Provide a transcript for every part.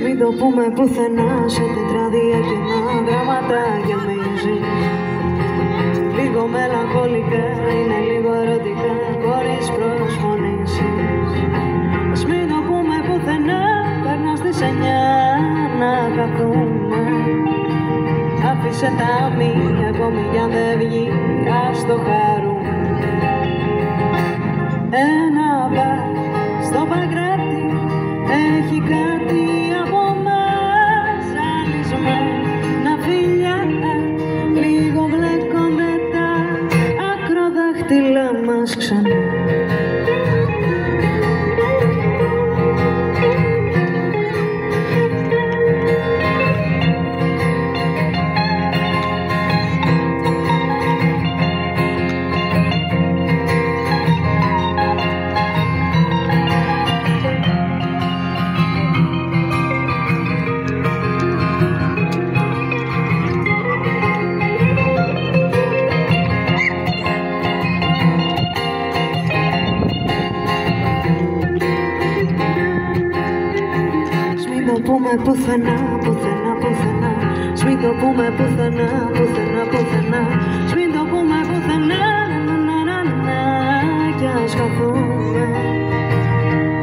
Μην το πούμε πουθενά, σε τετράδια κενά γράμματα γεμίζει. Λίγο μελαγχολικά, είναι λίγο ερωτικά, χωρίς προσφωνήσεις. Ας μην το πούμε πουθενά, περνά στις 9 να καθούμε. Άφησε τα μη, ακόμη κι αν δεν βγει, ας το χαρούμε. Ένα μπαρ στο Παγκράτη έχει κάτι από μας, ζαλισμένα φιλιά, λίγο μπλέκονται τα ακροδάχτυλα μας ξανά. Μην το πούμε πουθενά, πουθενά, πουθενά. Μην το πούμε πουθενά, πουθενά, πουθενά. Μην το πούμε πουθενά, να, κι ας χαθούμε.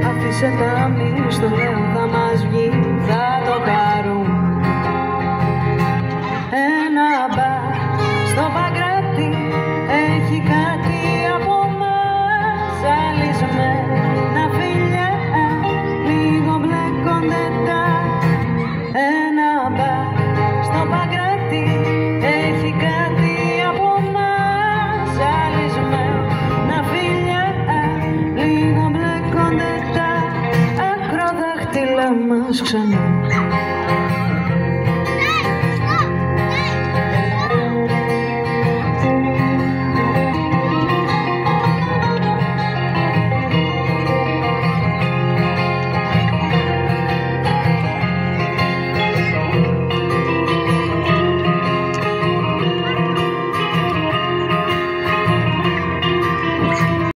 Άφησε τα μη, στο λέω θα μας βγει, θα το χαρούμε. Ένα μπαρ στο Παγκράτη έχει κάτι από μας, ζαλισμένα φιλιά, λίγο μπλέκονται τα. Ένα μπαρ στο Παγκράτη έχει κάτι από μας, ζαλισμένα φιλιά, λίγο μπλέκονται τα ακροδάχτυλα μας ξανά.